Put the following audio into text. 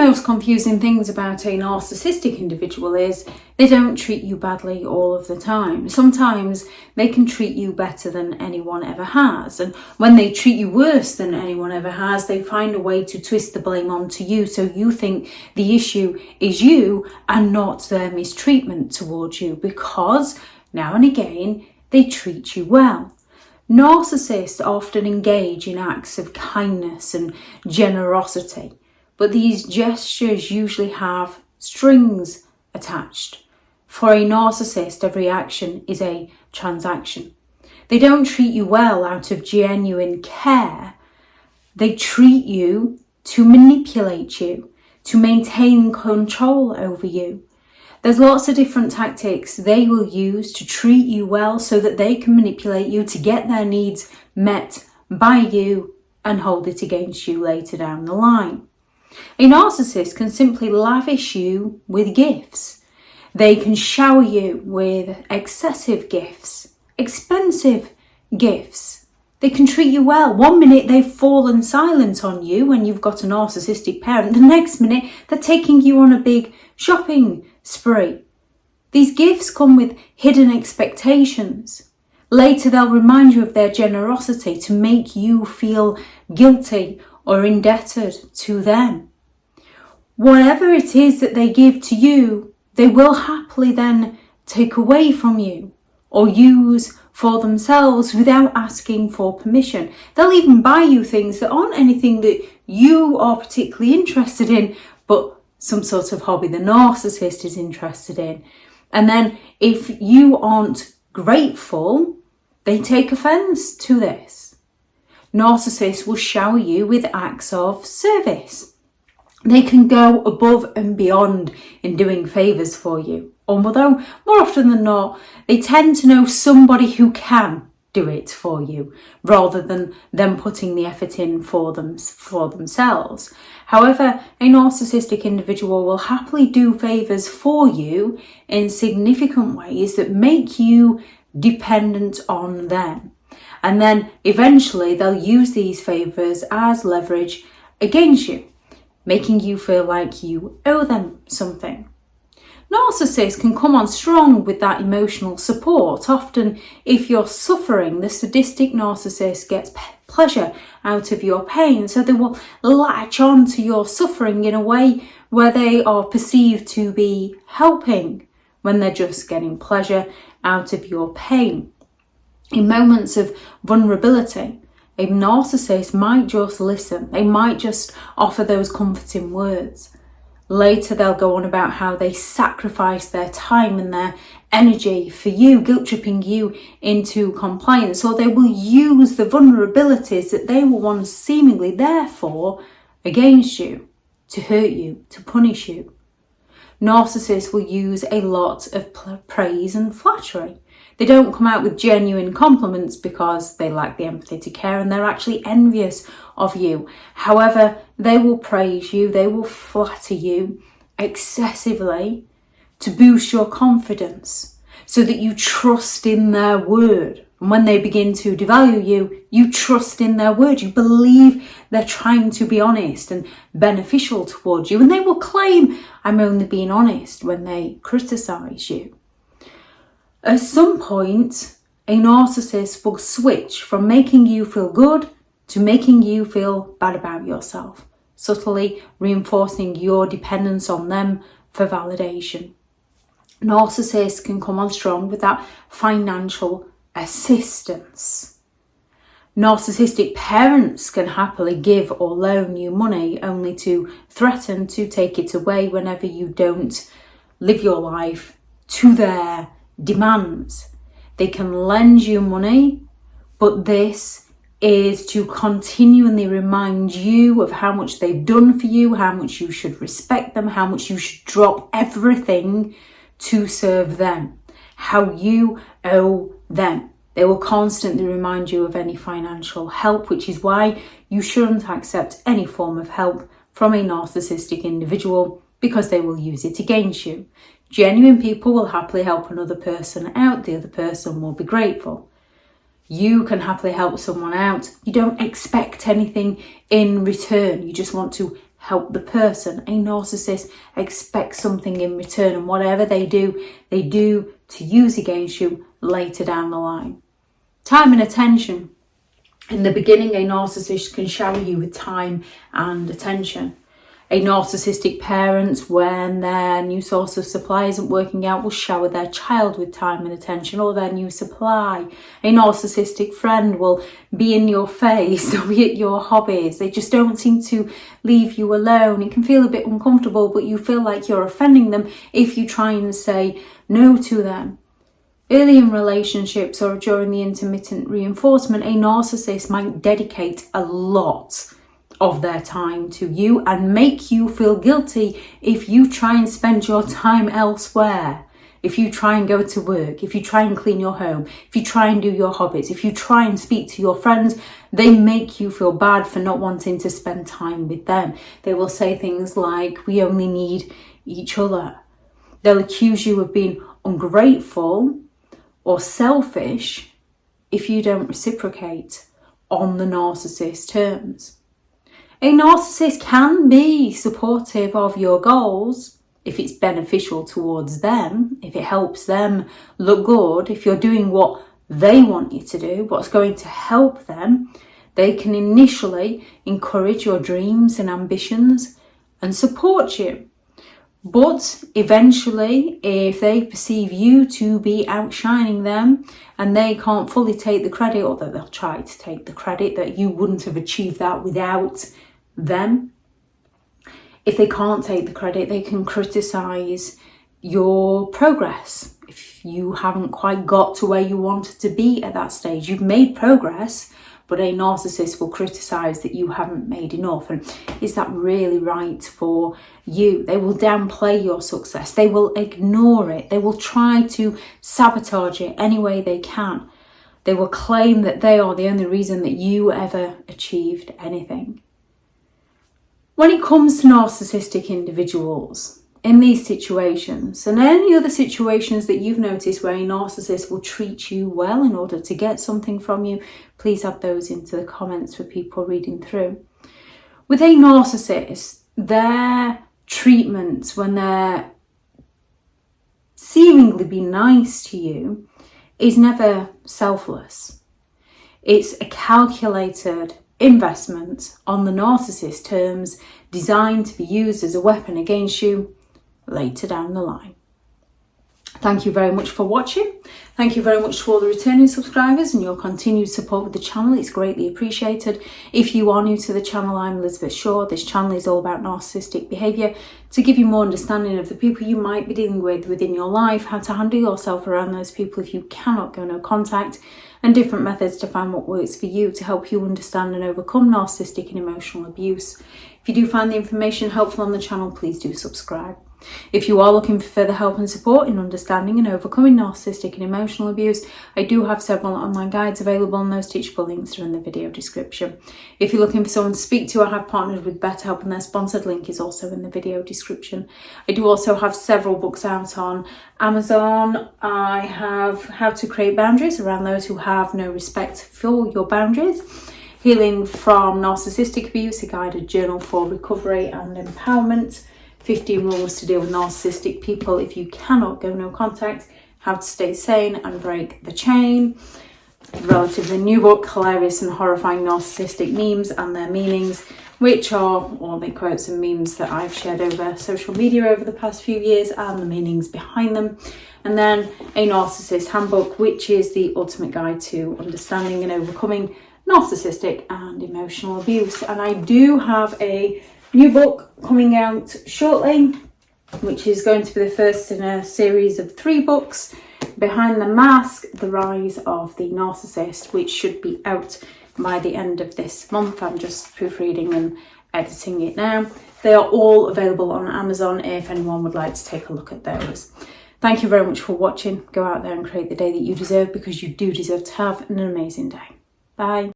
most confusing things about a narcissistic individual is they don't treat you badly all of the time. Sometimes they can treat you better than anyone ever has. And when they treat you worse than anyone ever has, they find a way to twist the blame onto you. So you think the issue is you and not their mistreatment towards you, because now and again they treat you well. Narcissists often engage in acts of kindness and generosity, but these gestures usually have strings attached. For a narcissist, every action is a transaction. They don't treat you well out of genuine care. They treat you to manipulate you, to maintain control over you. There's lots of different tactics they will use to treat you well so that they can manipulate you to get their needs met by you and hold it against you later down the line. A narcissist can simply lavish you with gifts. They can shower you with excessive gifts, expensive gifts. They can treat you well. One minute they've fallen silent on you when you've got a narcissistic parent. The next minute they're taking you on a big shopping spree. These gifts come with hidden expectations. Later they'll remind you of their generosity to make you feel guilty or indebted to them. Whatever it is that they give to you, they will happily then take away from you or use for themselves without asking for permission. They'll even buy you things that aren't anything that you are particularly interested in, but some sort of hobby the narcissist is interested in. And then if you aren't grateful, they take offense to this. Narcissists will shower you with acts of service. They can go above and beyond in doing favours for you. Although more often than not, they tend to know somebody who can do it for you rather than them putting the effort in for themselves. However, a narcissistic individual will happily do favours for you in significant ways that make you dependent on them. And then eventually they'll use these favours as leverage against you, making you feel like you owe them something. Narcissists can come on strong with that emotional support. Often, if you're suffering, the sadistic narcissist gets pleasure out of your pain, so they will latch on to your suffering in a way where they are perceived to be helping when they're just getting pleasure out of your pain. In moments of vulnerability, a narcissist might just listen. They might just offer those comforting words. Later, they'll go on about how they sacrifice their time and their energy for you, guilt-tripping you into compliance, or they will use the vulnerabilities that they were once seemingly there for against you, to hurt you, to punish you. Narcissists will use a lot of praise and flattery. They don't come out with genuine compliments because they lack the empathy to care and they're actually envious of you. However, they will praise you, they will flatter you excessively to boost your confidence so that you trust in their word. And when they begin to devalue you, you trust in their word. You believe they're trying to be honest and beneficial towards you. And they will claim, I'm only being honest, when they criticise you. At some point, a narcissist will switch from making you feel good to making you feel bad about yourself, subtly reinforcing your dependence on them for validation. Narcissists can come on strong with that financial assistance. Narcissistic parents can happily give or loan you money only to threaten to take it away whenever you don't live your life to their demands. They can lend you money, but this is to continually remind you of how much they've done for you, how much you should respect them, how much you should drop everything to serve them, how you owe them. They will constantly remind you of any financial help, which is why you shouldn't accept any form of help from a narcissistic individual, because they will use it against you. Genuine people will happily help another person out. The other person will be grateful. You can happily help someone out. You don't expect anything in return. You just want to help the person. A narcissist expects something in return, and whatever they do to use against you later down the line. Time and attention. In the beginning, a narcissist can shower you with time and attention. A narcissistic parent, when their new source of supply isn't working out, will shower their child with time and attention, or their new supply. A narcissistic friend will be in your face, or be at your hobbies. They just don't seem to leave you alone. It can feel a bit uncomfortable, but you feel like you're offending them if you try and say no to them. Early in relationships or during the intermittent reinforcement, a narcissist might dedicate a lot of their time to you and make you feel guilty if you try and spend your time elsewhere. If you try and go to work, if you try and clean your home, if you try and do your hobbies, if you try and speak to your friends, they make you feel bad for not wanting to spend time with them. They will say things like, we only need each other. They'll accuse you of being ungrateful or selfish if you don't reciprocate on the narcissist's terms. A narcissist can be supportive of your goals if it's beneficial towards them, if it helps them look good, if you're doing what they want you to do, what's going to help them. They can initially encourage your dreams and ambitions and support you. But eventually, if they perceive you to be outshining them and they can't fully take the credit, or that they'll try to take the credit, that you wouldn't have achieved that without them. If they can't take the credit, they can criticize your progress. If you haven't quite got to where you wanted to be at that stage, you've made progress, but a narcissist will criticize that you haven't made enough. And is that really right for you? They will downplay your success. They will ignore it. They will try to sabotage it any way they can. They will claim that they are the only reason that you ever achieved anything. When it comes to narcissistic individuals, in these situations and any other situations that you've noticed where a narcissist will treat you well in order to get something from you, please add those into the comments for people reading through. With a narcissist, their treatment when they're seemingly being nice to you is never selfless. It's a calculated investment on the narcissist's terms, designed to be used as a weapon against you later down the line. Thank you very much for watching. Thank you very much to all the returning subscribers and your continued support with the channel. It's greatly appreciated. If you are new to the channel, I'm Elizabeth Shaw. This channel is all about narcissistic behaviour to give you more understanding of the people you might be dealing with within your life, how to handle yourself around those people if you cannot go no contact, and different methods to find what works for you to help you understand and overcome narcissistic and emotional abuse. If you do find the information helpful on the channel, please do subscribe. If you are looking for further help and support in understanding and overcoming narcissistic and emotional abuse, I do have several online guides available, and those teachable links are in the video description. If you're looking for someone to speak to, I have partnered with BetterHelp, and their sponsored link is also in the video description. I do also have several books out on Amazon. I have How to Create Boundaries around those who have no respect for your boundaries, Healing from Narcissistic Abuse, a guided journal for recovery and empowerment, 15 rules to deal with narcissistic people if you cannot go no contact, How to Stay Sane and Break the Chain, relatively new book, Hilarious and Horrifying Narcissistic Memes and Their Meanings, which are all the quotes and memes that I've shared over social media over the past few years and the meanings behind them. And then a Narcissist Handbook, which is the ultimate guide to understanding and overcoming narcissistic and emotional abuse. And I do have a new book coming out shortly, which is going to be the first in a series of 3 books, Behind the Mask, The Rise of the Narcissist, which should be out by the end of this month. I'm just proofreading and editing it now. They are all available on Amazon if anyone would like to take a look at those. Thank you very much for watching. Go out there and create the day that you deserve, because you do deserve to have an amazing day. Bye.